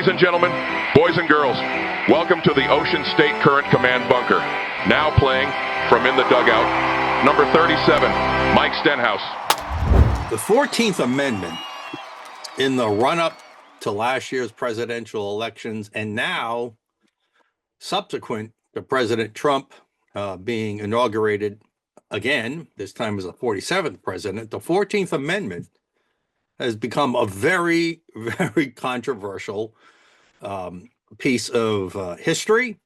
Ladies and gentlemen, boys and girls, welcome to the Ocean State Current Command Bunker. Now playing from in the dugout, number 37, Mike Stenhouse. The 14th Amendment, in the run-up to last year's presidential elections, and now subsequent to President Trump being inaugurated again, this time as the 47th president, the 14th Amendment has become a very, very controversial piece of history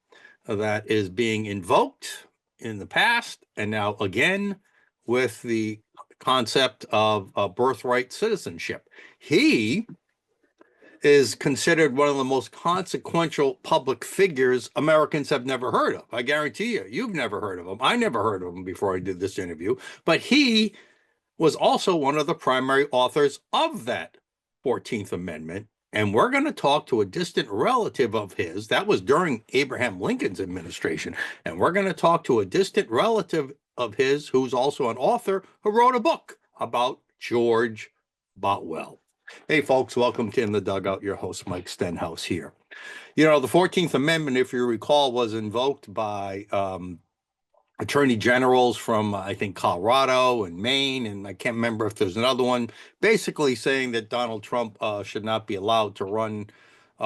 that is being invoked in the past and now again with the concept of birthright citizenship. He is considered one of the most consequential public figures Americans have never heard of. I guarantee you, you've never heard of him. I never heard of him before I did this interview, but he was also one of the primary authors of that 14th Amendment. And we're going to talk to a distant relative of his. That was during Abraham Lincoln's administration. And we're going to talk to a distant relative of his who's also an author who wrote a book about George Boutwell. Hey, folks, welcome to In the Dugout. Your host, Mike Stenhouse here. You know, the 14th Amendment, if you recall, was invoked by attorney generals from, I think, Colorado and Maine, and I can't remember if there's another one, basically saying that Donald Trump should not be allowed to run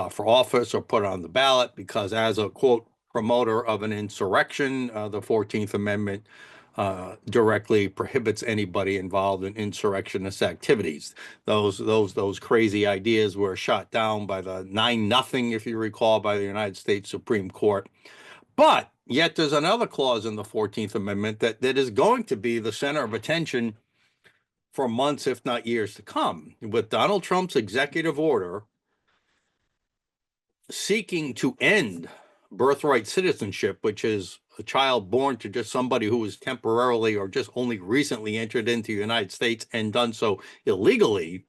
for office or put on the ballot because as a, quote, promoter of an insurrection, the 14th Amendment directly prohibits anybody involved in insurrectionist activities. Those crazy ideas were shot down by the 9-0, if you recall, by the United States Supreme Court. But yet there's another clause in the 14th Amendment that is going to be the center of attention for months, if not years to come, with Donald Trump's executive order seeking to end birthright citizenship, which is a child born to just somebody who was temporarily or just only recently entered into the United States and done so illegally.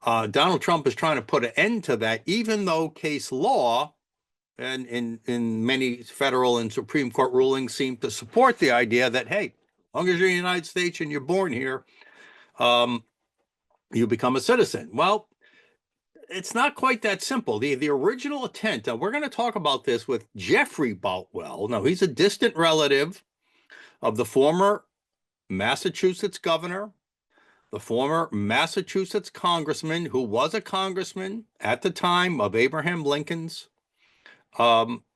Donald Trump is trying to put an end to that, even though case law and in many federal and Supreme Court rulings seem to support the idea that, hey, as long as you're in the United States and you're born here, you become a citizen. Well, it's not quite that simple. The original intent, we're going to talk about this with Jeffrey Boutwell. Now, he's a distant relative of the former Massachusetts governor, the former Massachusetts congressman, who was a congressman at the time of Abraham Lincoln's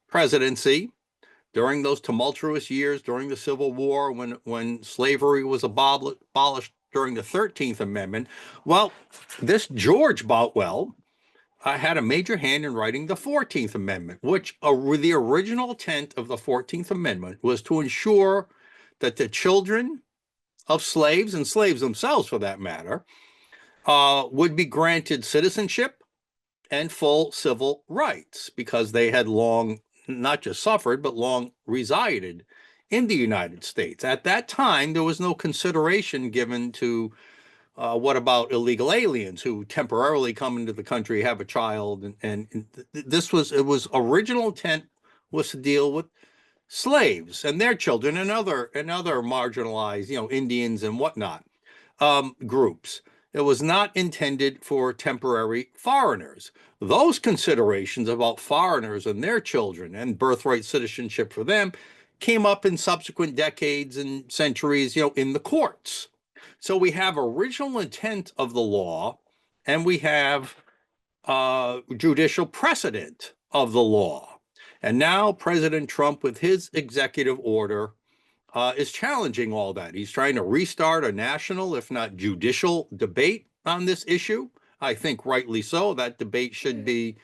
presidency during those tumultuous years during the Civil War when slavery was abolished during the 13th Amendment. Well, this George Boutwell had a major hand in writing the 14th Amendment, which the original intent of the 14th Amendment was to ensure that the children of slaves, and slaves themselves for that matter, would be granted citizenship and full civil rights because they had long not just suffered, but long resided in the United States. At that time, there was no consideration given to what about illegal aliens who temporarily come into the country, have a child, and this was original intent was to deal with slaves and their children and other marginalized, Indians and whatnot groups. It was not intended for temporary foreigners. Those considerations about foreigners and their children and birthright citizenship for them came up in subsequent decades and centuries, in the courts. So we have original intent of the law, and we have judicial precedent of the law. And now President Trump, with his executive order, is challenging all that. He's trying to restart a national, if not judicial, debate on this issue. I think rightly so. That debate should be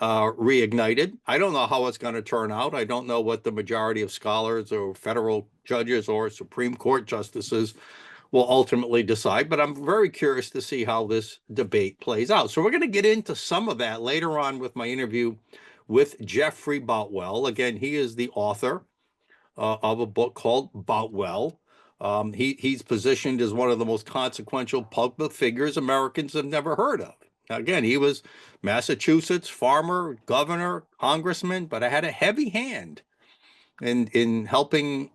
reignited. I don't know how it's going to turn out. I don't know what the majority of scholars or federal judges or Supreme Court justices will ultimately decide, but I'm very curious to see how this debate plays out. So we're going to get into some of that later on with my interview with Jeffrey Boutwell. Again, he is the author of a book called Boutwell. He's positioned as one of the most consequential public figures Americans have never heard of. Again, he was Massachusetts farmer, governor, congressman, but I had a heavy hand in helping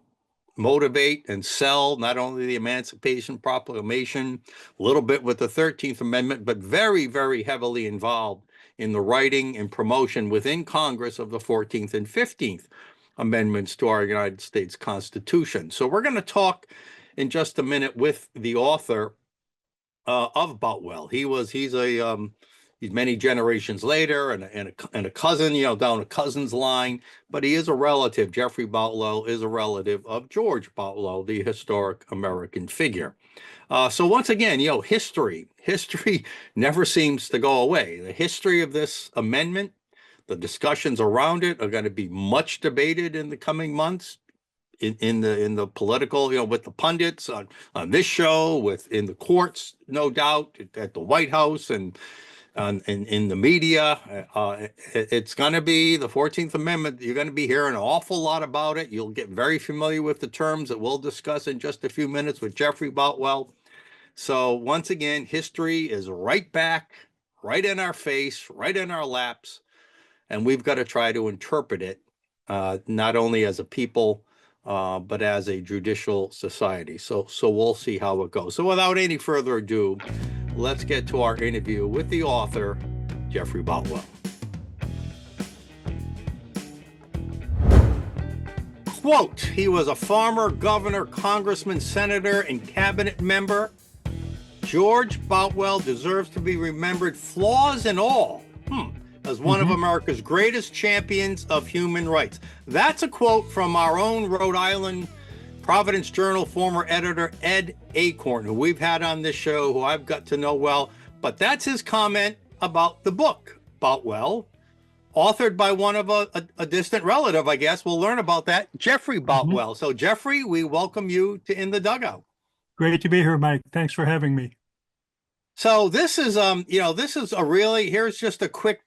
motivate and sell not only the Emancipation Proclamation, a little bit with the 13th Amendment, but very, very heavily involved in the writing and promotion within Congress of the 14th and 15th Amendments to our United States Constitution. So we're going to talk in just a minute with the author of Boutwell. He's many generations later and a cousin, down a cousin's line, but he is a relative. Jeffrey Boutwell is a relative of George Boutwell, the historic American figure. So once again, history never seems to go away. The history of this amendment, the discussions around it are going to be much debated in the coming months in the political, with the pundits on this show, in the courts, no doubt, at the White House and in the media. It's going to be the 14th Amendment. You're going to be hearing an awful lot about it. You'll get very familiar with the terms that we'll discuss in just a few minutes with Jeffrey Boutwell. So once again, history is right back, right in our face, right in our laps, and we've got to try to interpret it, not only as a people, but as a judicial society. So we'll see how it goes. So without any further ado, let's get to our interview with the author, Jeffrey Boutwell. Quote, he was a farmer, governor, congressman, senator, and cabinet member. George Boutwell deserves to be remembered, flaws and all, as one of America's greatest champions of human rights. That's a quote from our own Rhode Island Providence Journal former editor Ed Acorn, who we've had on this show, who I've got to know well. But that's his comment about the book, Boutwell, authored by one of a distant relative, I guess. We'll learn about that, Jeffrey Boutwell. So, Jeffrey, we welcome you to In the Dugout. Great to be here, Mike. Thanks for having me. So this is, here's just a quick,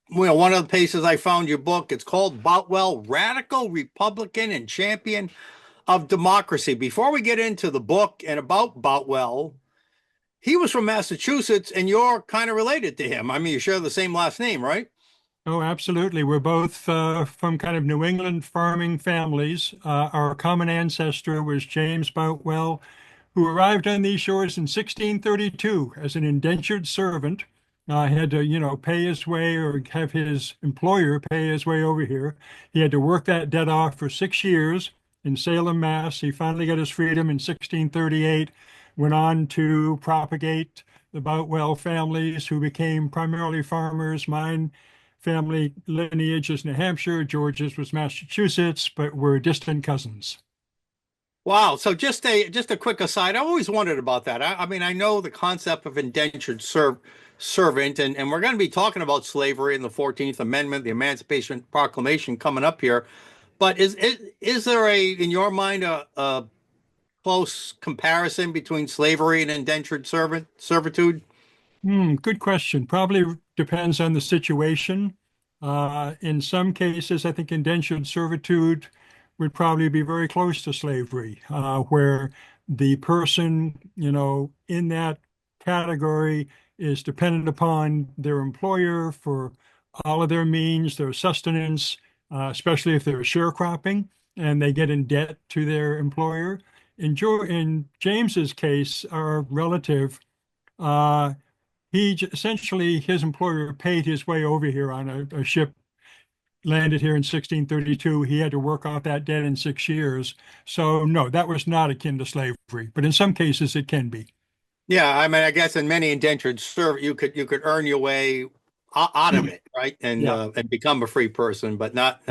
one of the pages I found your book. It's called Boutwell, Radical Republican and Champion of Democracy. Before we get into the book and about Boutwell, he was from Massachusetts, and you're kind of related to him. I mean, you share the same last name, right? Oh, absolutely. We're both from kind of New England farming families. Our common ancestor was James Boutwell, who arrived on these shores in 1632 as an indentured servant. He had to, pay his way or have his employer pay his way over here. He had to work that debt off for 6 years in Salem, Mass. He finally got his freedom in 1638, went on to propagate the Boutwell families, who became primarily farmers. Mine family lineage is New Hampshire, George's was Massachusetts, but we're distant cousins. Wow. So just a quick aside. I always wondered about that. I mean, I know the concept of indentured servant, and we're going to be talking about slavery in the 14th Amendment, the Emancipation Proclamation coming up here. But is there in your mind, a close comparison between slavery and indentured servitude? Good question. Probably depends on the situation. In some cases, I think indentured servitude would probably be very close to slavery, where the person, in that category is dependent upon their employer for all of their means, their sustenance, especially if they're sharecropping and they get in debt to their employer. In James's case, our relative, essentially his employer paid his way over here on a ship, landed here in 1632. He had to work off that debt in 6 years. So no, that was not akin to slavery, but in some cases it can be. Yeah, I mean, I guess in many indentured you could earn your way out of it, right, and become a free person, but not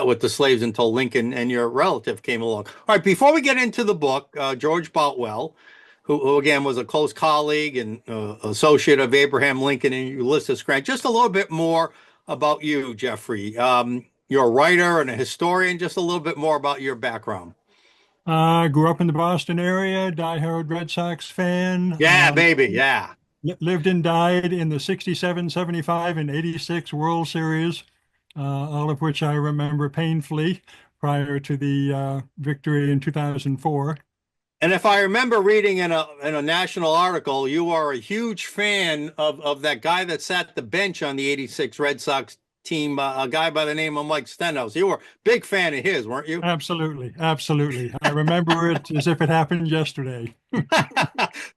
with the slaves until Lincoln and your relative came along. All right, before we get into the book, George Boutwell, who again was a close colleague and associate of Abraham Lincoln and Ulysses Grant, just a little bit more about you, Jeffrey. You're a writer and a historian. Just a little bit more about your background. Grew up in the Boston area, diehard Red Sox fan. Yeah, baby, yeah. Lived and died in the 67, 75, and 86 World Series, all of which I remember painfully prior to the victory in 2004. And if I remember reading in a national article, you are a huge fan of that guy that sat the bench on the 86 Red Sox team, a guy by the name of Mike Stenhouse. You were a big fan of his, weren't you? Absolutely, absolutely. I remember it as if it happened yesterday.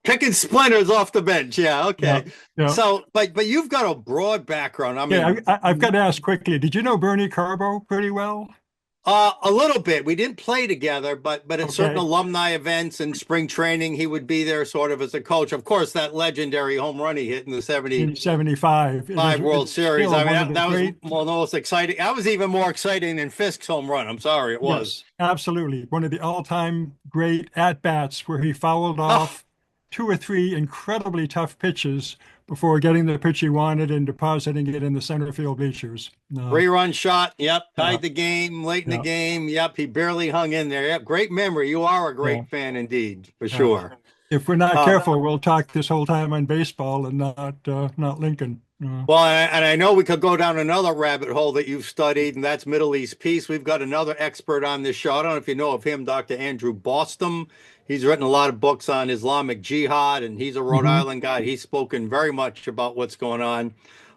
Picking splinters off the bench. Yeah, Yeah, okay. yeah. So, but you've got a broad background. I Yeah, mean, I've got to ask quickly, did you know Bernie Carbo pretty well? a little bit. We didn't play together, but at certain Okay, alumni events and spring training, he would be there sort of as a coach. Of course, that legendary home run he hit in the in 75 '75. World It's Series. still I mean, one of the that was great. one of the most exciting. That was even more exciting than Fisk's home run. I'm sorry, it was. Yes, absolutely. One of the all-time great at-bats where he fouled Oh, off two or three incredibly tough pitches before getting the pitch he wanted and depositing it in the center field bleachers. No, three-run shot. Yep. yeah, Tied the game late in the yeah, game. Yep. He barely hung in there. Yep. Great memory. You are a yeah, great fan indeed, for yeah. sure. If we're not Uh, careful, we'll talk this whole time on baseball and not Lincoln. well, and I know we could go down another rabbit hole that you've studied, and that's Middle East peace. We've got another expert on this show. I don't know if you know of him, Dr. Andrew Boston. He's written a lot of books on Islamic jihad, and he's a Rhode Mhm. Island guy. He's spoken very much about what's going on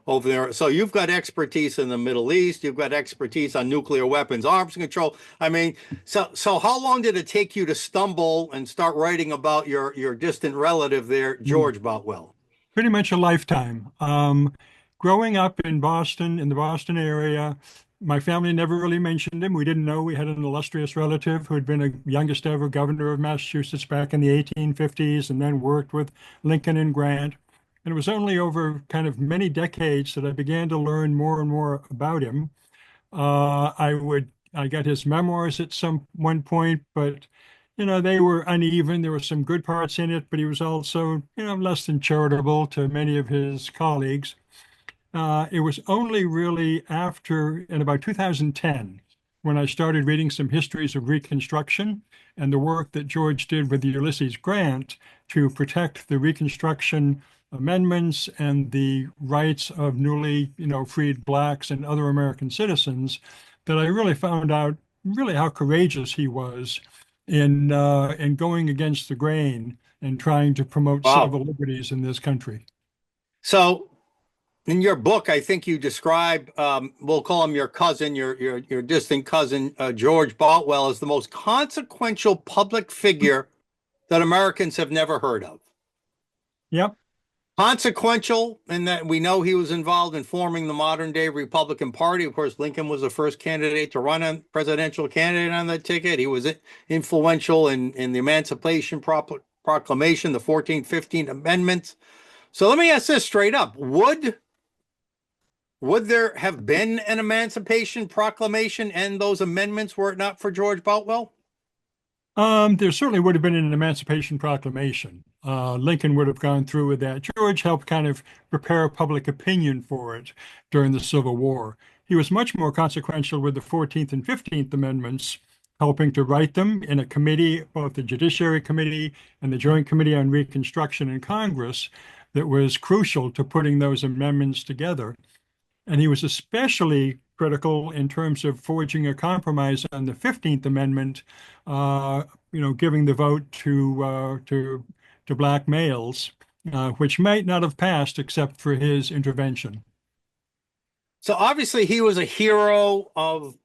over there. So you've got expertise in the Middle East. You've got expertise on nuclear weapons, arms control. I mean, so how long did it take you to stumble and start writing about your distant relative there, Mm. George Boutwell? Pretty much a lifetime. Growing up in Boston, in the Boston area, my family never really mentioned him. We didn't know we had an illustrious relative who had been a youngest ever governor of Massachusetts back in the 1850s and then worked with Lincoln and Grant. And it was only over kind of many decades that I began to learn more and more about him. I got his memoirs at some one point, but they were uneven. There were some good parts in it, but he was also, less than charitable to many of his colleagues. It was only really after, in about 2010, when I started reading some histories of Reconstruction and the work that George did with Ulysses Grant to protect the Reconstruction amendments and the rights of newly, freed blacks and other American citizens, that I really found out really how courageous he was in going against the grain and trying to promote Wow. civil liberties in this country. So in your book, I think you describe, we'll call him your cousin, your distant cousin, George Boutwell, as the most consequential public figure that Americans have never heard of. Yep. Consequential in that we know he was involved in forming the modern day Republican Party. Of course, Lincoln was the first candidate to run a presidential candidate on that ticket. He was influential in the Emancipation Proclamation, the 14th, 15th Amendments. So let me ask this straight up. Would there have been an Emancipation Proclamation and those amendments were it not for George Boutwell? There certainly would have been an Emancipation Proclamation. Lincoln would have gone through with that. George helped kind of prepare public opinion for it during the Civil War. He was much more consequential with the 14th and 15th Amendments, helping to write them in a committee, both the Judiciary Committee and the Joint Committee on Reconstruction in Congress, that was crucial to putting those amendments together. And he was especially critical in terms of forging a compromise on the 15th Amendment, uh, giving the vote to black males, which might not have passed except for his intervention. So obviously he was a hero of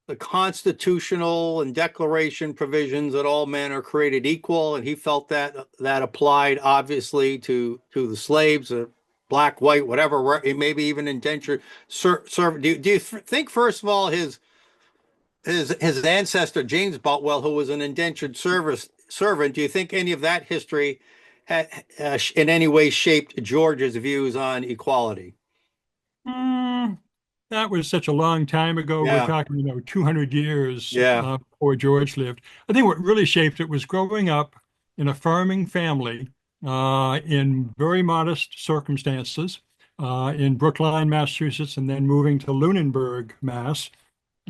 the constitutional and declaration provisions that all men are created equal, and he felt that that applied obviously to the slaves, black, white, whatever, maybe even indentured servant. Do you think first of all his ancestor James Boutwell, who was an indentured servant, do you think any of that history had in any way shaped George's views on equality? Mm, that was such a long time ago. We're Yeah, talking, 200 years yeah. before George lived. I think what really shaped it was growing up in a farming family in very modest circumstances in Brookline, Massachusetts, and then moving to Lunenburg, Mass.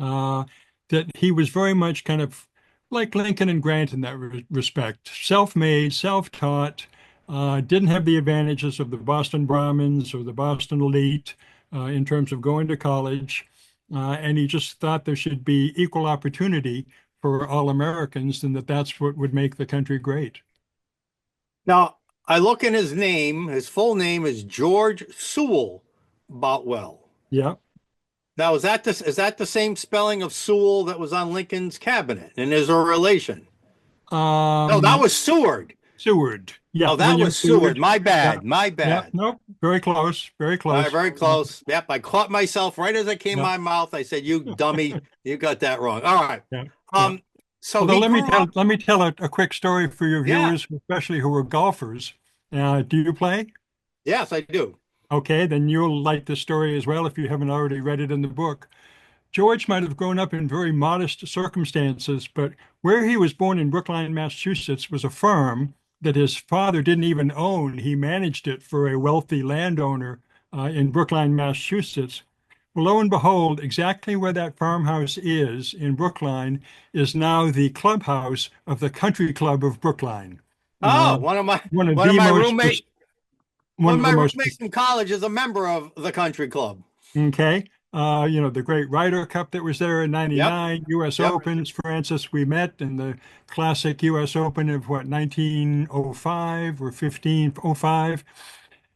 uh, that he was very much kind of like Lincoln and Grant in that respect, self-made, self-taught, didn't have the advantages of the Boston Brahmins or the Boston elite in terms of going to college. And he just thought there should be equal opportunity for all Americans and that that's what would make the country great. Now, I look in his name, his full name is George Sewell Boutwell. Yeah. Now, is that the same spelling of Sewell that was on Lincoln's cabinet? And is there a relation? No, that Um, was Seward. Seward. Yeah, Oh, that William was Seward. Seward. My Yeah. bad. My Yeah. bad. Nope. Very close. Very All right, close. very close. Yep, I caught myself right as it came Yeah. my mouth. I said, "You dummy, you got that wrong." All right. Yeah. Yeah. Um, so Although he grew up. let me tell a quick story for your Yeah. viewers, especially who are golfers. Do you play? Yes, I do. Okay, then you'll like the story as well if you haven't already read it in the book. George might have grown up in very modest circumstances, but where he was born in Brookline, Massachusetts, was a farm that his father didn't even own. He managed it for a wealthy landowner in Brookline, Massachusetts. Well, lo and behold, exactly where that farmhouse is in Brookline is now the clubhouse of the Country Club of Brookline. Oh, Uh, one of my one of one of the my most, roommate one one of of my the most roommates in college is a member of the country club. Okay. The great Ryder Cup that was there in Yep. 99, US Yep. Opens, Francis, we met in the classic US Open of what, 1905 or 1505.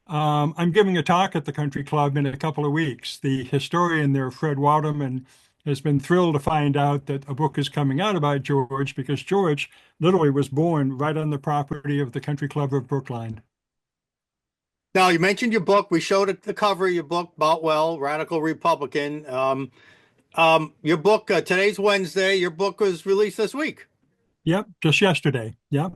I'm giving a talk at the country club in a couple of weeks. The historian there, Fred Wadham, has been thrilled to find out that a book is coming out about George because George literally was born right on the property of the country club of Brookline. Now, you mentioned your book. We showed the cover of your book, Boutwell, Radical Republican. Your book, today's Wednesday. Your book was released this week. Yep, just yesterday. Yep,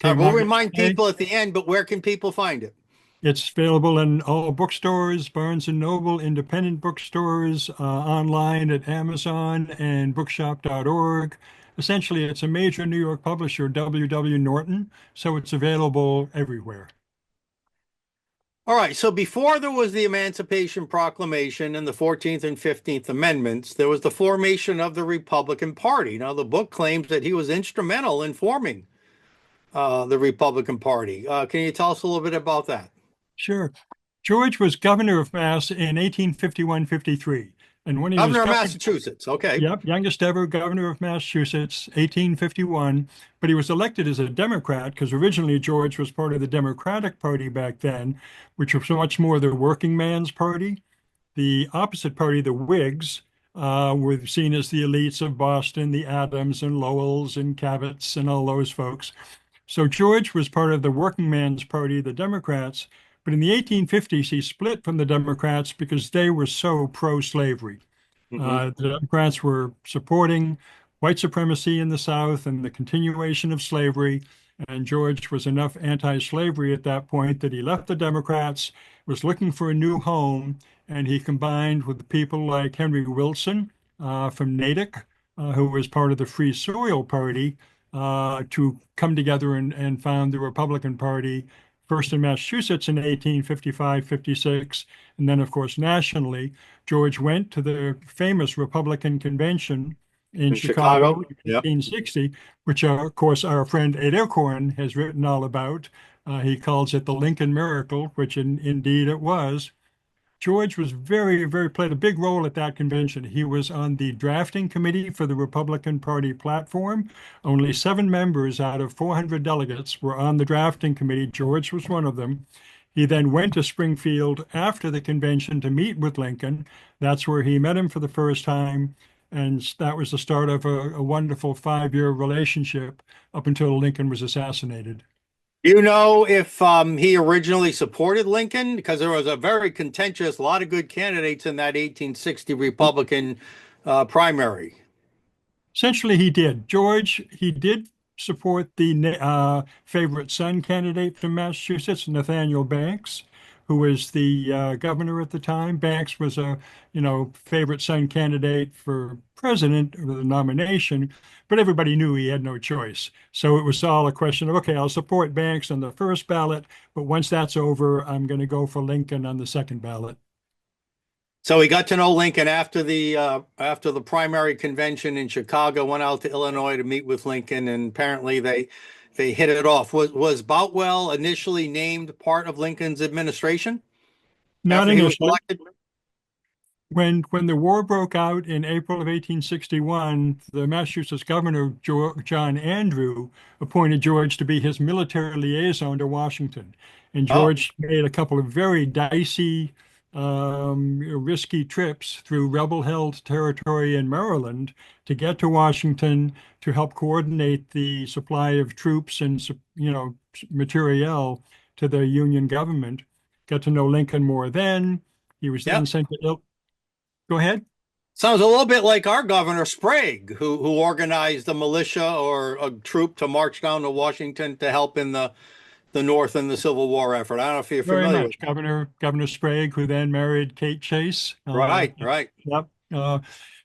came We'll out remind yesterday. people at the end, but where can people find it? It's available in all bookstores, Barnes and Noble, independent bookstores, online at Amazon and bookshop.org. Essentially, it's a major New York publisher, W. Norton, so it's available everywhere. All right. So before there was the Emancipation Proclamation and the 14th and 15th Amendments, there was the formation of the Republican Party. Now, the book claims that he was instrumental in forming the Republican Party. Can you tell us a little bit about that? Sure. George was governor of Mass in 1851-53. And when he was Governor of governor, Massachusetts. Okay. yep, youngest ever governor of Massachusetts, 1851. But he was elected as a Democrat because originally George was part of the Democratic Party back then, which was much more the working man's party. The opposite party, the Whigs, were seen as the elites of Boston, the Adams and Lowells and Cabots and all those folks. So George was part of the working man's party, the Democrats. But in the 1850s, he split from the Democrats because they were so pro-slavery. Hmm. The Democrats were supporting white supremacy in the South and the continuation of slavery. And George was enough anti-slavery at that point that he left the Democrats, was looking for a new home, and he combined with people like Henry Wilson from Natick, who was part of the Free Soil Party, to come together and found the Republican Party, first in Massachusetts in 1855-56, and then, of course, nationally. George went to the famous Republican convention in In Chicago Chicago. in Yep. 1860, which, of course, our friend Ed Elkhorn has written all about. He calls it the Lincoln Miracle, which indeed it was. George was played a big role at that convention. He was on the drafting committee for the Republican Party platform. Only 7 members out of 400 delegates were on the drafting committee. George was one of them. He then went to Springfield after the convention to meet with Lincoln. That's where he met him for the first time. And that was the start of a wonderful 5-year relationship up until Lincoln was assassinated. Do you know if he originally supported Lincoln? Because there was a very contentious, a lot of good candidates in that 1860 Republican primary. Essentially, he did. George, he did support the favorite son candidate from Massachusetts, Nathaniel Banks, who was the governor at the time. Banks was a, favorite son candidate for president of the nomination, but everybody knew he had no choice. So it was all a question of, okay, I'll support Banks on the first ballot, but once that's over, I'm going to go for Lincoln on the second ballot. So he got to know Lincoln after the primary convention in Chicago. Went out to Illinois to meet with Lincoln, and apparently they hit it off. Was Boutwell initially named part of Lincoln's administration Not after he was initially. elected? When the war broke out in April of 1861, the Massachusetts governor, John Andrew, appointed George to be his military liaison to Washington. And Oh, George made a couple of very dicey risky trips through rebel-held territory in Maryland to get to Washington to help coordinate the supply of troops and, materiel to the Union government. Got to know Lincoln more then. He was then Yep. sent to Go ahead. Sounds a little bit like our Governor Sprague, who organized a militia or a troop to march down to Washington to help in the North in the Civil War effort. I don't know if you're Very familiar with. much. Governor Sprague, who then married Kate Chase. Right, right. Yep.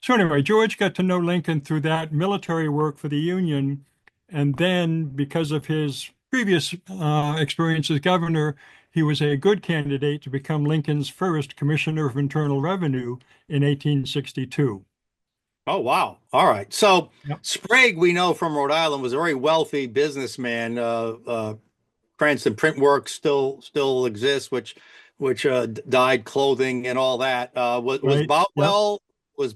So anyway, George got to know Lincoln through that military work for the Union. And then because of his previous experience as governor, he was a good candidate to become Lincoln's first Commissioner of Internal Revenue in 1862. Oh, wow. All right. So Yep. Sprague, we know from Rhode Island, was a very wealthy businessman. Cranston Print Works still exists, which dyed clothing and all that. Was Right. Yep.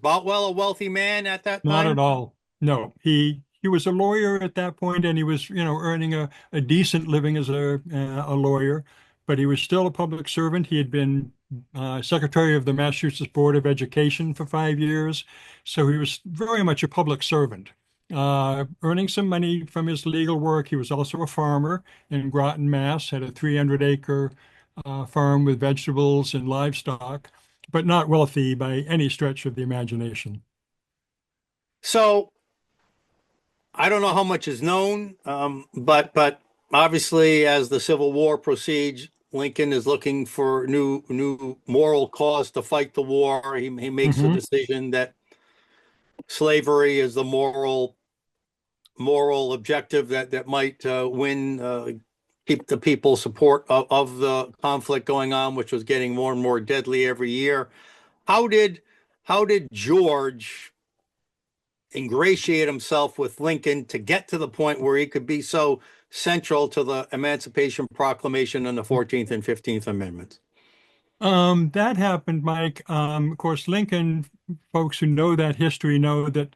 Boutwell a wealthy man at that Not at time? all. No, he was a lawyer at that point, and he was, earning a decent living as a lawyer, but he was still a public servant. He had been secretary of the Massachusetts Board of Education for 5 years, so he was very much a public servant, earning some money from his legal work. He was also a farmer in Groton, Mass. Had a 300-acre farm with vegetables and livestock, but not wealthy by any stretch of the imagination. So I don't know how much is known, but obviously, as the Civil War proceeds, Lincoln is looking for new moral cause to fight the war. He makes the Mhm. decision that slavery is the moral objective that might win, keep the people support of the conflict going on, which was getting more and more deadly every year. How did how did George ingratiate himself with Lincoln to get to the point where he could be so central to the Emancipation Proclamation and the 14th and 15th Amendments? That happened, Mike. Of course, Lincoln, folks who know that history know that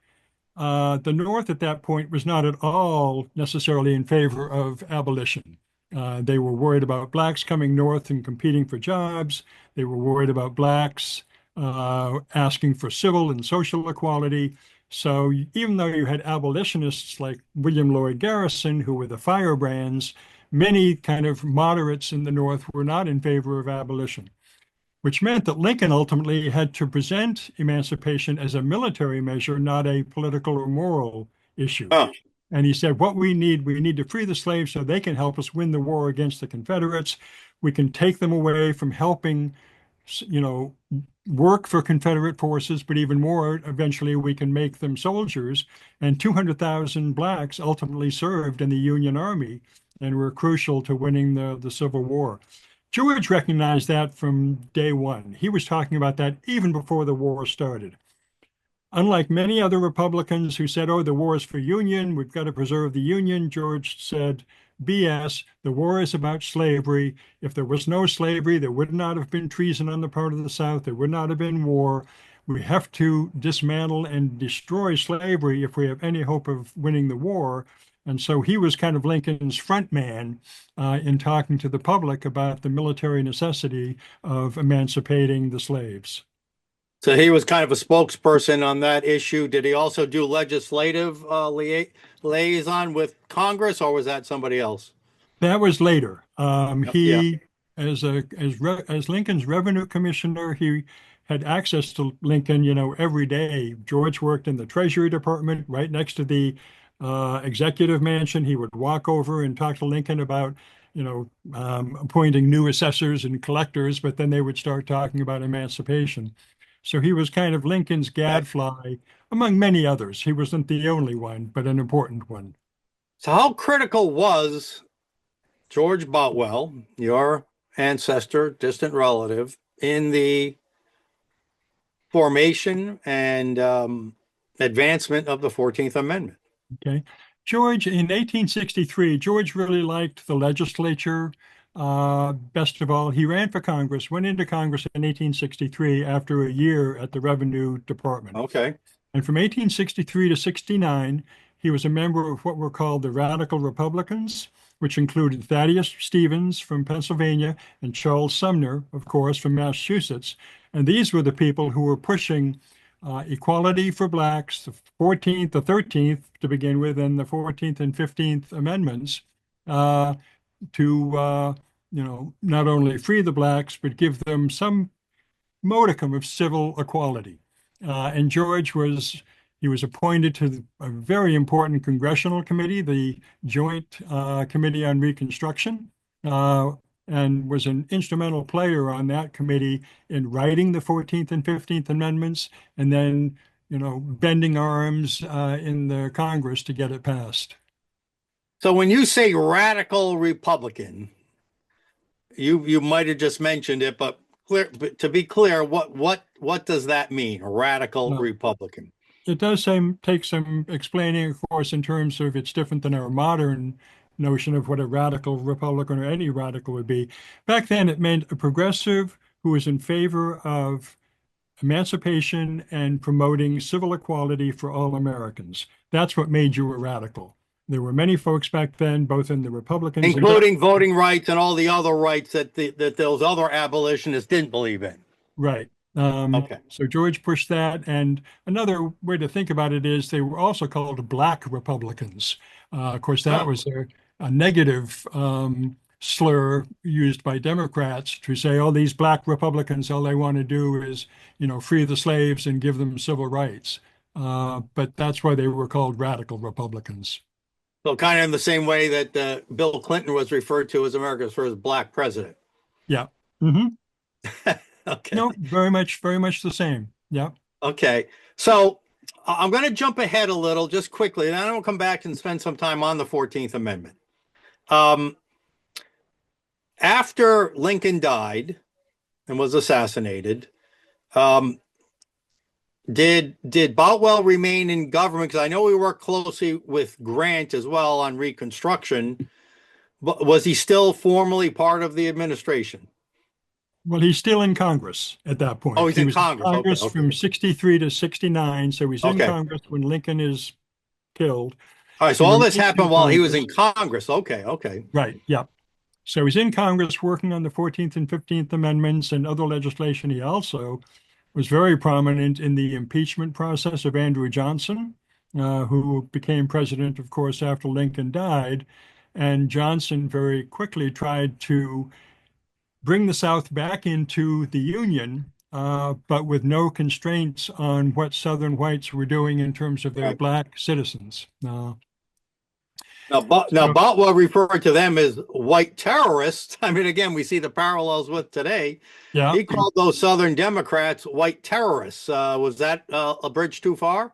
the North at that point was not at all necessarily in favor of abolition. They were worried about blacks coming north and competing for jobs. They were worried about blacks asking for civil and social equality. So even though you had abolitionists like William Lloyd Garrison, who were the firebrands, many kind of moderates in the North were not in favor of abolition, which meant that Lincoln ultimately had to present emancipation as a military measure, not a political or moral issue. Oh, And he said, what we need to free the slaves so they can help us win the war against the Confederates. We can take them away from helping, you know, work for Confederate forces, but even more, eventually we can make them soldiers. And 200,000 blacks ultimately served in the Union Army and were crucial to winning the Civil War. George recognized that from day one. He was talking about that even before the war started. Unlike many other Republicans who said, oh, the war is for Union, we've got to preserve the Union, George said, BS, the war is about slavery. If there was no slavery, there would not have been treason on the part of the South. There would not have been war. We have to dismantle and destroy slavery if we have any hope of winning the war. And so he was kind of Lincoln's front man in talking to the public about the military necessity of emancipating the slaves. so he was kind of a spokesperson on that issue. Did he also do legislative liaison with Congress, or was that somebody else? That was later. Yeah. He, as Lincoln's revenue commissioner, he had access to Lincoln, every day. George worked in the Treasury Department right next to the executive mansion. He would walk over and talk to Lincoln about, appointing new assessors and collectors, but then they would start talking about emancipation. So he was kind of Lincoln's gadfly, among many others. He wasn't the only one, but an important one. So how critical was George Boutwell, your ancestor, distant relative, in the formation and advancement of the 14th Amendment? Okay. George, in 1863, George really liked the legislature. Best of all, he ran for Congress, went into Congress in 1863 after a year at the Revenue Department. Okay. And from 1863 to 69, he was a member of what were called the Radical Republicans. which included Thaddeus Stevens from Pennsylvania and Charles Sumner, of course, from Massachusetts. And these were the people who were pushing equality for blacks, the 14th, the 13th to begin with, and the 14th and 15th Amendments to not only free the blacks, but give them some modicum of civil equality. And George was appointed to a very important congressional committee, the Joint Committee on Reconstruction, and was an instrumental player on that committee in writing the 14th and 15th Amendments, and then, bending arms in the Congress to get it passed. So when you say radical Republican, you might have just mentioned it, but to be clear, what does that mean? A radical Republican? It does take some explaining, of course, in terms of it's different than our modern notion of what a radical Republican or any radical would be. Back then, it meant a progressive who was in favor of emancipation and promoting civil equality for all Americans. That's what made you a radical. There were many folks back then, both in the Republicans, including voting rights and all the other rights that those other abolitionists didn't believe in. Right. Okay. So George pushed that. And another way to think about it is they were also called Black Republicans. Of course, that was a negative slur used by Democrats to say, oh, these Black Republicans, all they want to do is, free the slaves and give them civil rights. But that's why they were called radical Republicans. So kind of in the same way that Bill Clinton was referred to as America's first Black president. Yeah. Mm-hmm. Okay. No, very much the same. Yeah. Okay. So I'm going to jump ahead a little just quickly, and then I'll come back and spend some time on the 14th Amendment. After Lincoln died and was assassinated, did Boutwell remain in government? Because I know we worked closely with Grant as well on Reconstruction, but was he still formally part of the administration? Well, he's still in Congress at that point. Oh, he's in Congress. In Congress okay. From 63 to 69. So he's in Congress when Lincoln is killed. All right. So all this happened while he was in Congress. Okay. Right. Yeah. So he's in Congress working on the 14th and 15th Amendments and other legislation. He also was very prominent in the impeachment process of Andrew Johnson, who became president, of course, after Lincoln died. And Johnson very quickly tried to bring the South back into the Union, but with no constraints on what Southern whites were doing in terms of their Black citizens. Now, Boutwell referred to them as white terrorists. I mean, again, we see the parallels with today. Yeah. He called those Southern Democrats white terrorists. Was that a bridge too far?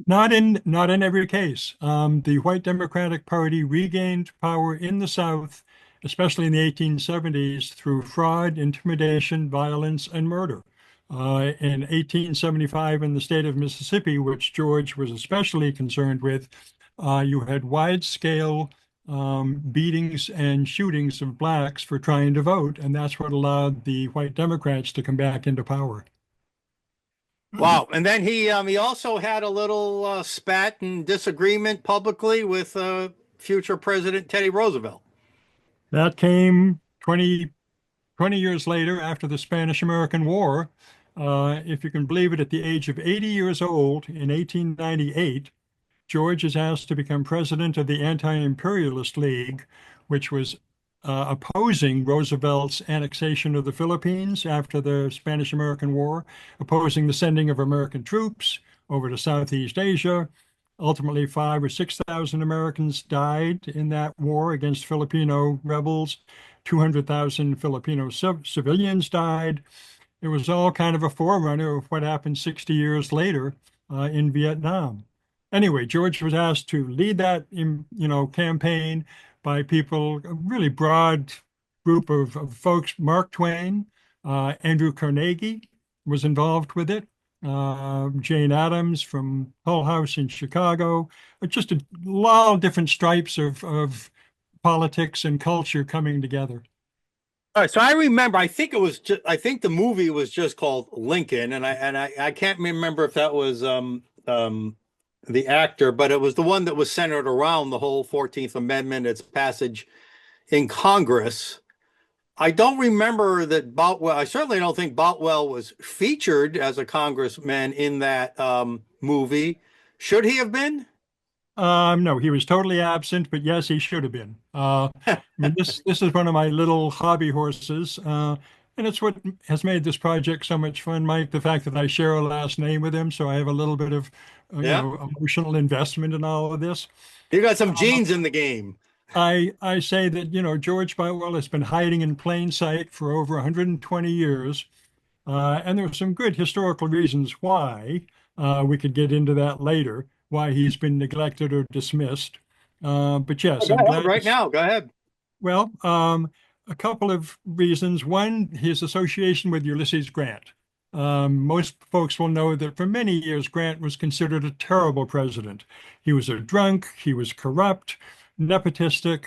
Not in every case. The White Democratic Party regained power in the South, especially in the 1870s, through fraud, intimidation, violence, and murder. In 1875, in the state of Mississippi, which George was especially concerned with, you had wide-scale beatings and shootings of blacks for trying to vote, and that's what allowed the white Democrats to come back into power. Wow. And then he also had a little spat and disagreement publicly with future President Teddy Roosevelt. That came 20 years later after the Spanish-American War. If you can believe it, at the age of 80 years old in 1898, George is asked to become president of the Anti-Imperialist League, which was opposing Roosevelt's annexation of the Philippines after the Spanish-American War, opposing the sending of American troops over to Southeast Asia. Ultimately, 5,000 or 6,000 Americans died in that war against Filipino rebels. 200,000 Filipino civilians died. It was all kind of a forerunner of what happened 60 years later in Vietnam. Anyway, George was asked to lead that, campaign by people, a really broad group of folks. Mark Twain, Andrew Carnegie was involved with it. Jane Addams from Hull House in Chicago, just a lot of different stripes of politics and culture coming together. All right, so I remember. I think the movie was just called Lincoln, and I can't remember if that was the actor, but it was the one that was centered around the whole 14th Amendment, its passage in Congress. I don't remember that Boutwell, I certainly don't think Boutwell was featured as a congressman in that movie. Should he have been? No, he was totally absent, but yes, he should have been. I mean, this is one of my little hobby horses, and it's what has made this project so much fun, Mike. The fact that I share a last name with him, so I have a little bit of, Yeah. emotional investment in all of this. You got some genes in the game. I say that, George Boutwell has been hiding in plain sight for over 120 years. And there are some good historical reasons why. We could get into that later, why he's been neglected or dismissed. But yes, Go I'm ahead, glad. right now. Go ahead. Well, a couple of reasons. One, his association with Ulysses Grant. Most folks will know that for many years, Grant was considered a terrible president. He was a drunk, he was corrupt, nepotistic,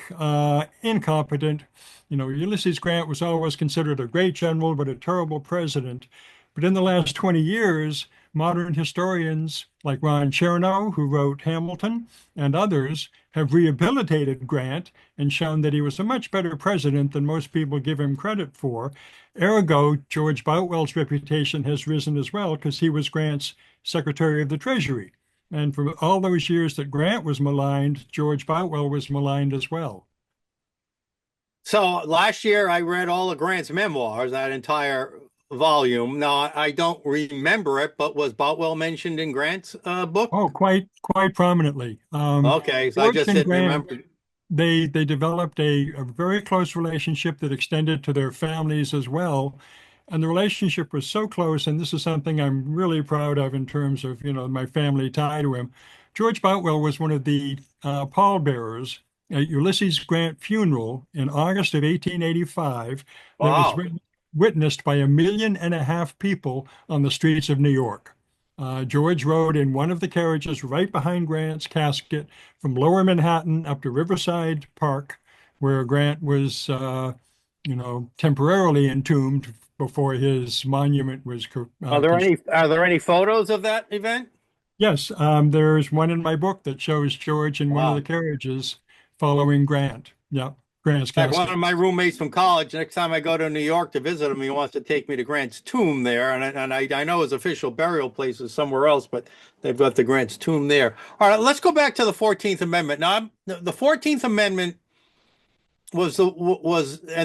incompetent. Ulysses Grant was always considered a great general, but a terrible president. But in the last 20 years, modern historians like Ron Chernow, who wrote Hamilton, and others have rehabilitated Grant and shown that he was a much better president than most people give him credit for. Ergo, George Boutwell's reputation has risen as well because he was Grant's Secretary of the Treasury. And for all those years that Grant was maligned, George Boutwell was maligned as well. So last year I read all of Grant's memoirs, that entire volume. Now I don't remember it, but was Boutwell mentioned in Grant's book? Oh, quite prominently. Okay, so I George just and didn't Grant, remember. they developed a very close relationship that extended to their families as well. And the relationship was so close, and this is something I'm really proud of in terms of, my family tie to him. George Boutwell was one of the pallbearers at Ulysses Grant funeral in August of 1885 that was Wow. witnessed by 1.5 million people on the streets of New York. George rode in one of the carriages right behind Grant's casket from Lower Manhattan up to Riverside Park, where Grant was, temporarily entombed before his monument was. Are there any photos of that event? Yes, there's one in my book that shows George in one of the Wow. carriages following Grant. Yeah, Grant's Like one casket. of my roommates from college, next time I go to New York to visit him, he wants to take me to Grant's tomb there. And I know his official burial place is somewhere else, but they've got the Grant's tomb there. All right, let's go back to the 14th Amendment. Now, the 14th Amendment and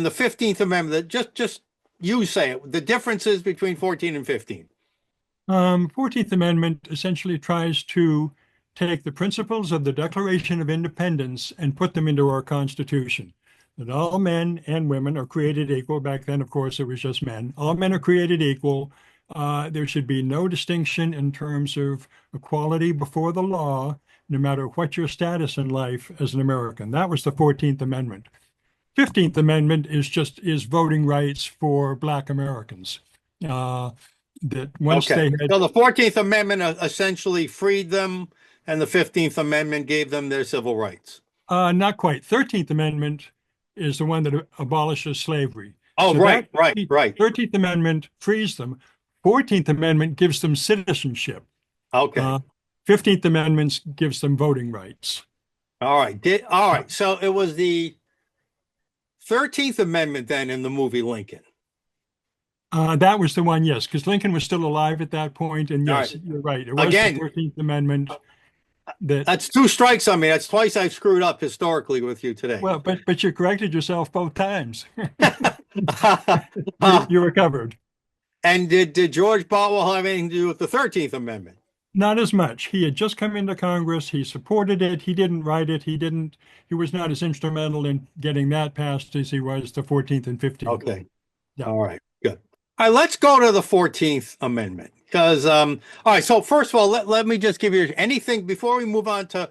the 15th Amendment, just you say it, the differences between 14 and 15. 14th Amendment essentially tries to take the principles of the Declaration of Independence and put them into our Constitution. That all men and women are created equal. Back then, of course, it was just men. All men are created equal. There should be no distinction in terms of equality before the law, no matter what your status in life as an American. That was the 14th Amendment. 15th Amendment is voting rights for Black Americans. That once Okay. they had So the 14th Amendment essentially freed them, and the 15th Amendment gave them their civil rights. Not quite. 13th Amendment is the one that abolishes slavery. Oh, So right, that right. 13th Amendment frees them. 14th Amendment gives them citizenship. Okay. 15th Amendment gives them voting rights. All right. All right. So it was the 13th Amendment then in the movie Lincoln. That was the one, yes, because Lincoln was still alive at that point. And yes, right. You're right. It was Again, the 13th Amendment that's two strikes on me. That's twice I've screwed up historically with you today. Well, but you corrected yourself both times. Uh, You recovered. and did George Boutwell have anything to do with the 13th Amendment? Not as much. He had just come into Congress. He supported it. He didn't write it. He was not as instrumental in getting that passed as he was the 14th and 15th. Okay. Yeah. All right. Good. All right. Let's go to the 14th Amendment because, all right. So first of all, let me just give you anything before we move on to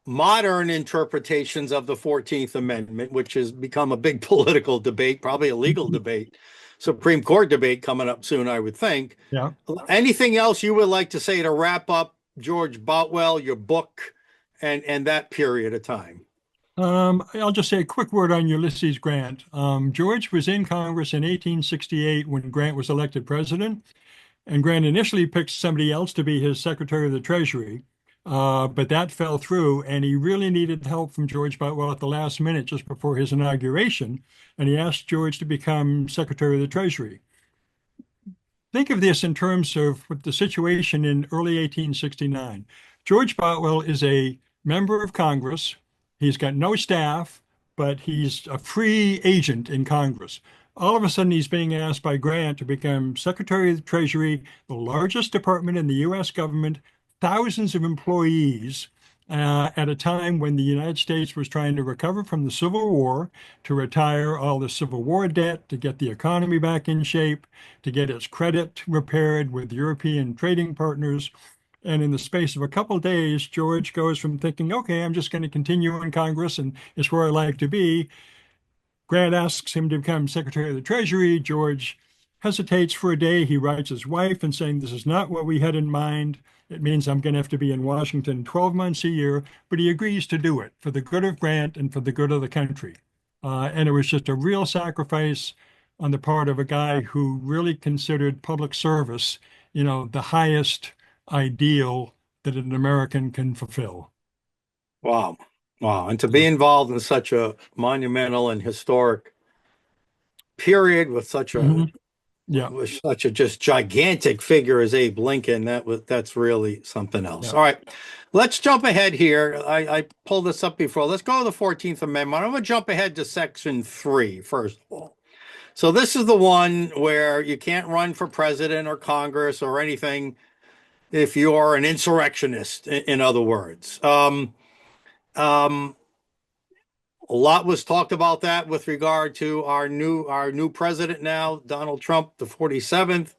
modern interpretations of the 14th Amendment, which has become a big political debate, probably a legal debate, Supreme Court debate coming up soon, I would think. Yeah. Anything else you would like to say to wrap up George Boutwell, your book, and that period of time? I'll just say a quick word on Ulysses Grant. George was in Congress in 1868 when Grant was elected president, and Grant initially picked somebody else to be his Secretary of the Treasury. but that fell through, and he really needed help from George Boutwell at the last minute just before his inauguration, and he asked George to become Secretary of the Treasury. Think of this in terms of the situation in early 1869. George Boutwell is a member of Congress. He's got no staff, but he's a free agent in Congress. All of a sudden, he's being asked by Grant to become Secretary of the Treasury, the largest department in the U.S. government, thousands of employees, at a time when the United States was trying to recover from the Civil War, to retire all the Civil War debt, to get the economy back in shape, to get its credit repaired with European trading partners. And in the space of a couple of days, George goes from thinking, okay, I'm just going to continue in Congress and it's where I like to be. Grant asks him to become Secretary of the Treasury. George hesitates for a day. He writes his wife and saying, this is not what we had in mind. It means I'm going to have to be in Washington 12 months a year, but he agrees to do it for the good of Grant and for the good of the country. And it was just a real sacrifice on the part of a guy who really considered public service, the highest ideal that an American can fulfill. Wow. Wow. And to be involved in such a monumental and historic period with such a Mhm. Yeah, with such a just gigantic figure as Abe Lincoln, that's really something else. yeah. All right. Let's jump ahead here. I pulled this up before. Let's go to the 14th Amendment. I'm going to jump ahead to Section 3, first of all. So this is the one where you can't run for president or Congress or anything if you're an insurrectionist, in other words. A lot was talked about that with regard to our new president now, Donald Trump, the 47th.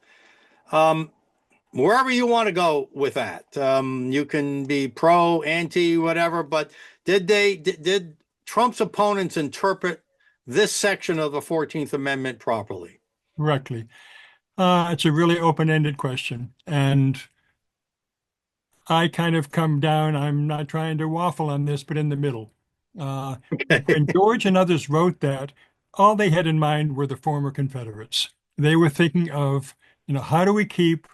Wherever you want to go with that, you can be pro, anti, whatever. But did Trump's opponents interpret this section of the 14th Amendment properly? Correctly. It's a really open-ended question, and I kind of come down. I'm not trying to waffle on this, but in the middle. Uh, when George and others wrote that, all they had in mind were the former Confederates. They were thinking of, how do we keep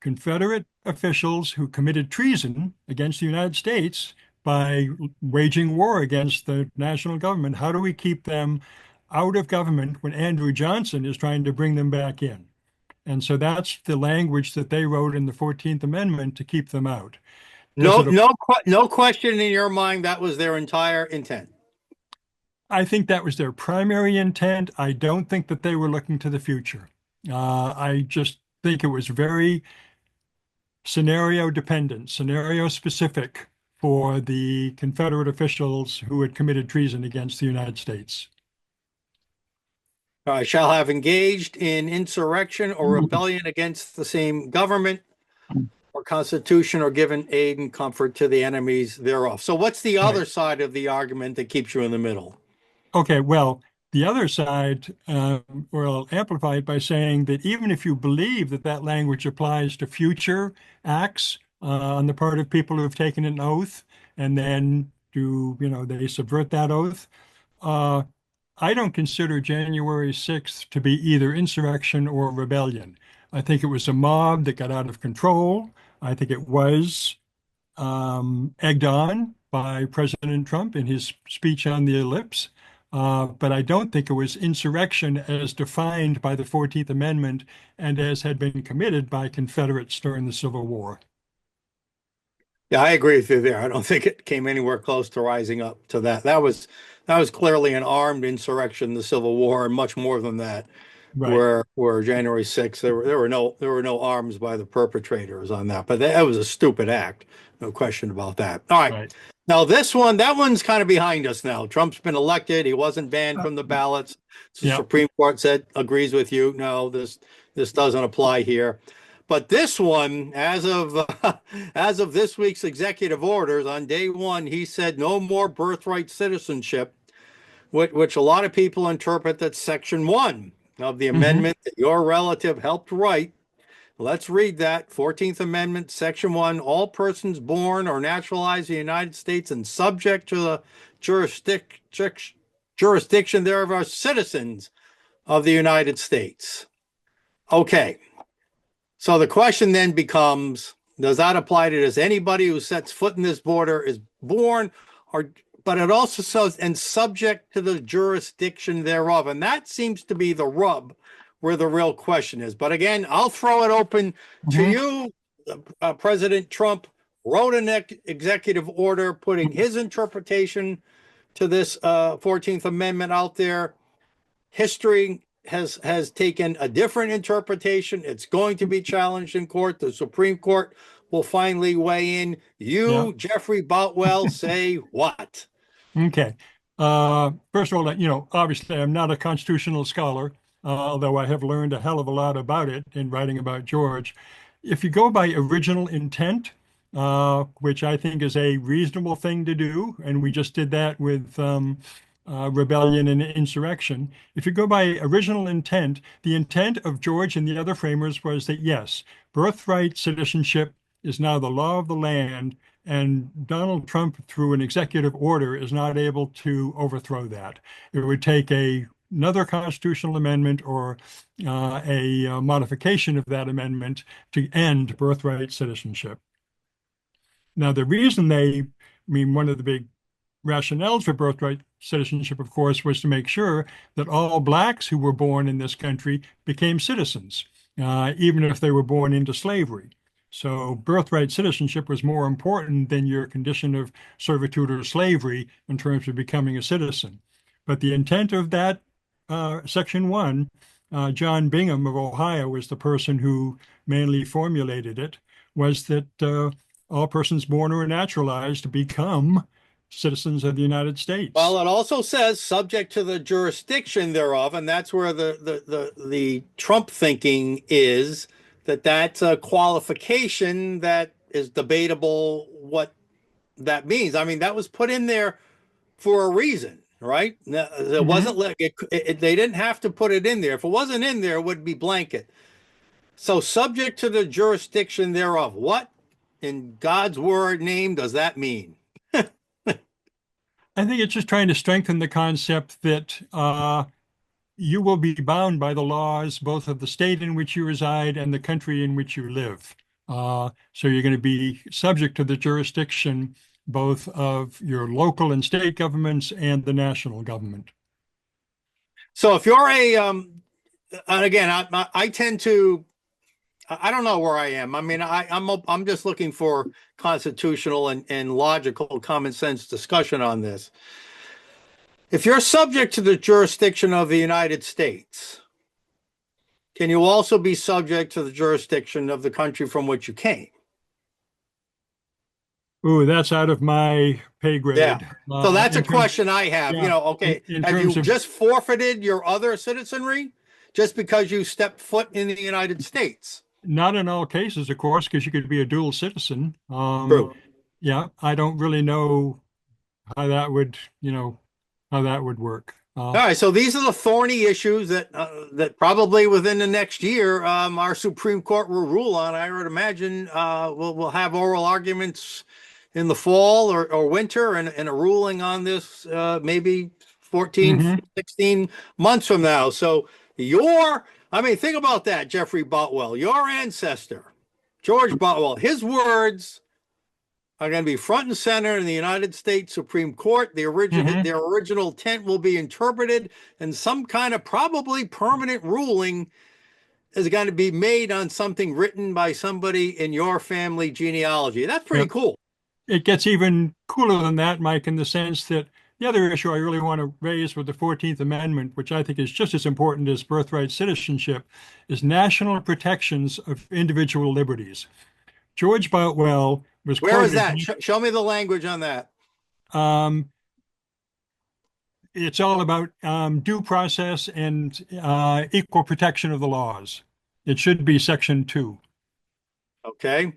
Confederate officials who committed treason against the United States by waging war against the national government? How do we keep them out of government when Andrew Johnson is trying to bring them back in? And so that's the language that they wrote in the 14th Amendment to keep them out. Does No, it? no question in your mind that was their entire intent. I think that was their primary intent. I don't think that they were looking to the future. I just think it was very scenario dependent, scenario specific for the Confederate officials who had committed treason against the United States. Shall have engaged in insurrection or rebellion against the same government or constitution or given aid and comfort to the enemies thereof. So what's the other Right. side of the argument that keeps you in the middle? Okay, well, the other side will amplify it by saying that even if you believe that that language applies to future acts on the part of people who have taken an oath and then they subvert that oath, uh, I don't consider January 6th to be either insurrection or rebellion. I think it was a mob that got out of control. I think it was egged on by President Trump in his speech on the ellipse. But I don't think it was insurrection as defined by the 14th Amendment and as had been committed by Confederates during the Civil War. Yeah, I agree with you there. I don't think it came anywhere close to rising up to that. That was clearly an armed insurrection, the Civil War, and much more than that. Right, Where January 6th, there were no arms by the perpetrators on that. But that was a stupid act, no question about that. All right. right. Now that one's kind of behind us now. Trump's been elected. He wasn't banned from the ballots. The Yeah. Supreme Court said agrees with you. No, this doesn't apply here. But this one, as of as of this week's executive orders, on day one, he said no more birthright citizenship, which a lot of people interpret that Section 1 of the Hmm. amendment that your relative helped write. Let's read that. 14th Amendment, Section 1. All persons born or naturalized in the United States and subject to the jurisdiction thereof are citizens of the United States. Okay. So the question then becomes, does that apply to this? Anybody who sets foot in this border is born, or but it also says and subject to the jurisdiction thereof. And that seems to be the rub where the real question is. But again, I'll throw it open to Mhm. you. President Trump wrote an executive order putting his interpretation to this 14th Amendment out there. History has taken a different interpretation. It's going to be challenged in court. The Supreme Court will finally weigh in. Yeah. You, Jeffrey Boutwell, say what? Okay. First of all, obviously I'm not a constitutional scholar, although I have learned a hell of a lot about it in writing about George. If you go by original intent, which I think is a reasonable thing to do, and we just did that with rebellion and insurrection. If you go by original intent, the intent of George and the other framers was that, yes, birthright citizenship is now the law of the land, and Donald Trump, through an executive order, is not able to overthrow that. It would take another constitutional amendment or a modification of that amendment to end birthright citizenship. Now, the reason one of the big rationales for birthright citizenship, of course, was to make sure that all blacks who were born in this country became citizens, even if they were born into slavery. So birthright citizenship was more important than your condition of servitude or slavery in terms of becoming a citizen. But the intent of that Section 1, John Bingham of Ohio was the person who mainly formulated it, was that all persons born or naturalized become citizens of the United States. Well, it also says subject to the jurisdiction thereof, and that's where the Trump thinking is that that's a qualification that is debatable what that means. I mean, that was put in there for a reason, right? It Mhm. wasn't like they didn't have to put it in there. If it wasn't in there, it would be blanket. So subject to the jurisdiction thereof, what in God's word name does that mean? I think it's just trying to strengthen the concept that you will be bound by the laws both of the state in which you reside and the country in which you live. So you're going to be subject to the jurisdiction both of your local and state governments and the national government. So if you're and again, I tend to, I don't know where I am. I mean, I'm just looking for constitutional and logical common sense discussion on this. If you're subject to the jurisdiction of the United States, can you also be subject to the jurisdiction of the country from which you came? Ooh, that's out of my pay Yeah. grade. So that's a In terms, question I have. yeah, Okay, in have you terms of just forfeited your other citizenry just because you stepped foot in the United States? not in all cases, of course, because you could be a dual citizen. True. Yeah, I don't really know how that would, how that would work. All right, so these are the thorny issues that probably within the next year our Supreme Court will rule on. I would imagine we'll have oral arguments in the fall or winter and a ruling on this maybe 14, Mhm. 16 months from now. So I mean, think about that, Jeffrey Boutwell, your ancestor, George Boutwell, his words are going to be front and center in the United States Supreme Court. Their original intent will be interpreted, and some kind of probably permanent ruling is going to be made on something written by somebody in your family genealogy. That's pretty Yep. cool. It gets even cooler than that, Mike, in the sense that the other issue I really want to raise with the 14th Amendment, which I think is just as important as birthright citizenship, is national protections of individual liberties. George Boutwell was Where is quoted. that? Show me the language on that. Um, it's all about due process and equal protection of the laws. It should be Section 2, Okay.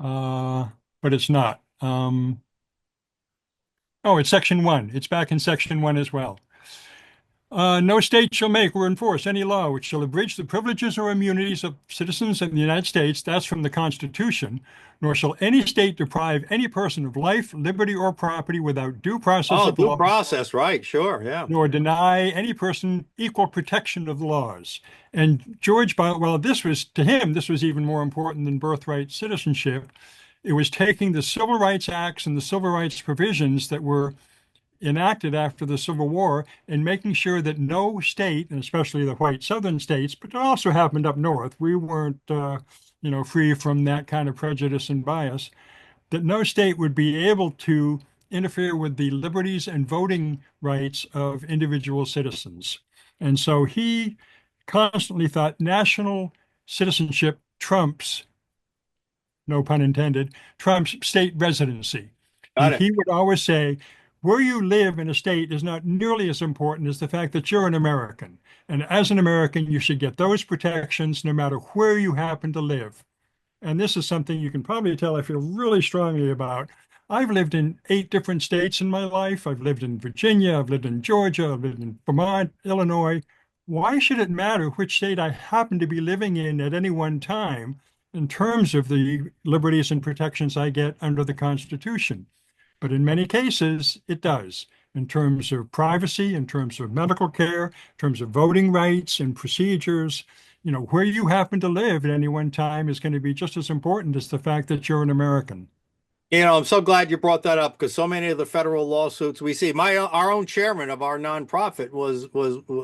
uh, but it's not. Oh, it's Section 1. It's back in Section 1 as well. No state shall make or enforce any law which shall abridge the privileges or immunities of citizens in the United States, that's from the Constitution, nor shall any state deprive any person of life, liberty, or property without due process Oh, of due law, process, right? Sure, yeah. nor deny any person equal protection of the laws. And George Boutwell, this was, to him, this was even more important than birthright citizenship. It was taking the Civil Rights Acts and the civil rights provisions that were enacted after the Civil War and making sure that no state, and especially the white southern states, but it also happened up north, we weren't, free from that kind of prejudice and bias, that no state would be able to interfere with the liberties and voting rights of individual citizens. And so he constantly thought national citizenship trumps, no pun intended, trumps state residency. Got it. He would always say, where you live in a state is not nearly as important as the fact that you're an American. And as an American, you should get those protections no matter where you happen to live. And this is something you can probably tell I feel really strongly about. I've lived in 8 different states in my life. I've lived in Virginia, I've lived in Georgia, I've lived in Vermont, Illinois. Why should it matter which state I happen to be living in at any one time in terms of the liberties and protections I get under the Constitution? But in many cases, it does, in terms of privacy, in terms of medical care, in terms of voting rights and procedures. Where you happen to live at any one time is going to be just as important as the fact that you're an American. I'm so glad you brought that up because so many of the federal lawsuits we see, our own chairman of our nonprofit was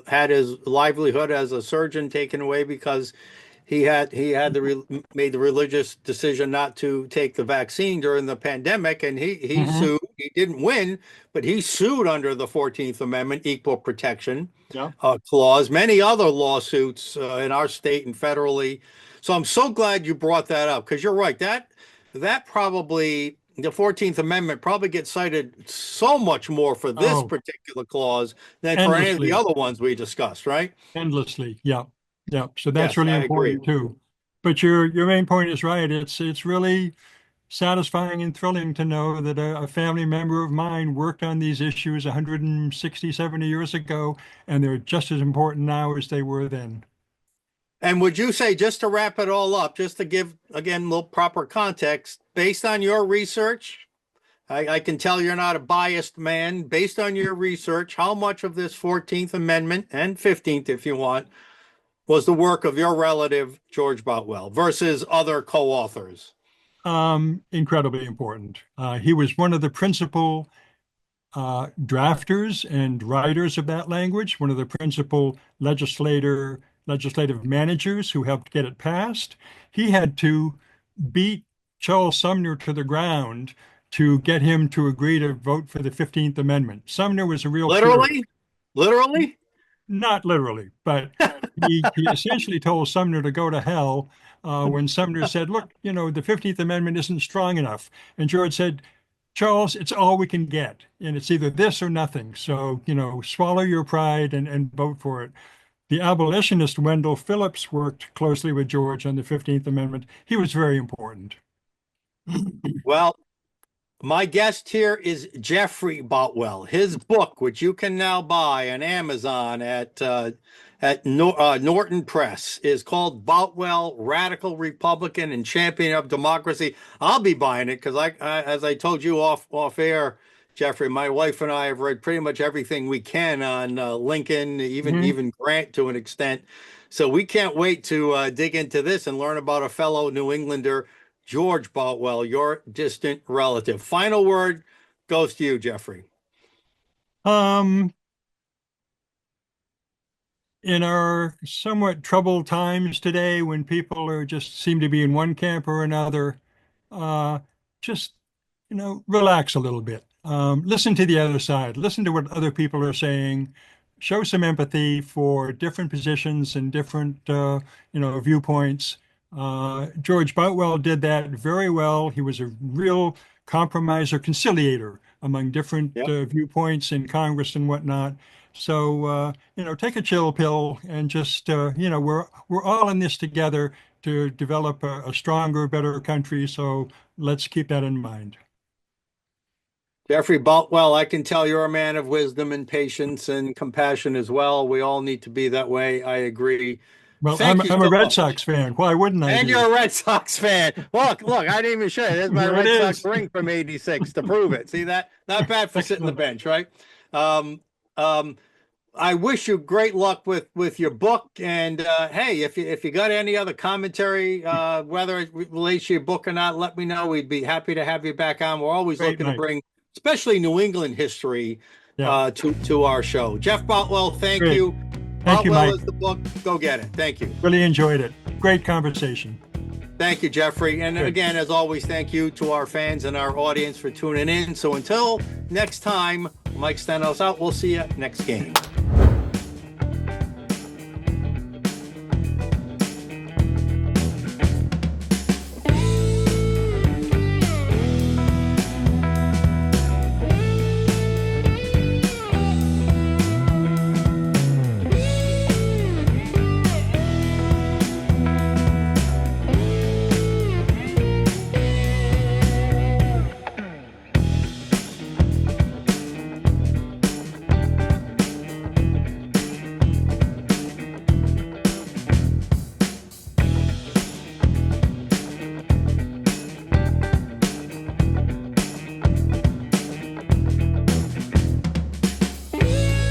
had his livelihood as a surgeon taken away because made the religious decision not to take the vaccine during the pandemic, and he Mhm. sued. He didn't win, but he sued under the 14th Amendment equal protection Yeah. clause. Many other lawsuits in our state and federally. So I'm so glad you brought that up because you're right. That probably the 14th Amendment probably gets cited so much more for this Oh, particular clause than for any of the endlessly, other ones we discussed, right? endlessly. Yeah. Yeah. So that's Yes, really I agree. important too. But your main point is right. It's really satisfying and thrilling to know that a family member of mine worked on these issues 160, 70 years ago, and they're just as important now as they were then. And would you say, just to wrap it all up, just to give again a little proper context, based on your research, I can tell you're not a biased man. Based on your research, how much of this 14th Amendment and 15th, if you want, was the work of your relative, George Boutwell, versus other co-authors? Incredibly important. He was one of the principal drafters and writers of that language, one of the principal legislative managers who helped get it passed. He had to beat Charles Sumner to the ground to get him to agree to vote for the 15th Amendment. Sumner was a real purist. Literally? Literally? Not literally, but he essentially told Sumner to go to hell when Sumner said, look, the 15th Amendment isn't strong enough. And George said, Charles, it's all we can get, and it's either this or nothing. So, swallow your pride and vote for it. The abolitionist Wendell Phillips worked closely with George on the 15th Amendment. He was very important. Well, my guest here is Jeffrey Boutwell. His book, which you can now buy on Amazon at Norton Press, is called Boutwell, Radical Republican and Champion of Democracy. I'll be buying it because, as I told you off air, Jeffrey, my wife and I have read pretty much everything we can on Lincoln, Mhm. even Grant to an extent. So we can't wait to dig into this and learn about a fellow New Englander, George Boutwell, your distant relative. Final word goes to you, Jeffrey. Um, in our somewhat troubled times today, when people are just seem to be in one camp or another, uh, just relax a little bit. Listen to the other side. Listen to what other people are saying. Show some empathy for different positions and different viewpoints. George Boutwell did that very well. He was a real compromiser, conciliator among different Yep. viewpoints in Congress and whatnot. So take a chill pill and just we're all in this together to develop a stronger, better country. So let's keep that in mind. Jeffrey Boutwell, I can tell you're a man of wisdom and patience and compassion as well. We all need to be that way. I agree. Well, Thank you I'm a so Red much. Sox fan. Why wouldn't I And be? you're a Red Sox fan. Look, I didn't even show you. There's my Here Red it Sox is. ring from '86 to prove it. See that? Not bad for sitting the Excellent. bench, right? Um, I wish you great luck with your book. And hey, if you got any other commentary, whether it relates to your book or not, let me know. We'd be happy to have you back on. We're always Great, looking to Mike. bring, especially New England history, Yeah. to our show. Jeff Boutwell, thank Great. you. Thank you, Boutwell Mike. is the book. Go get it. Thank you. Really enjoyed it. Great conversation. Thank you, Jeffrey. And Good. again, as always, thank you to our fans and our audience for tuning in. So until next time, Mike Stenhouse out. We'll see you next game.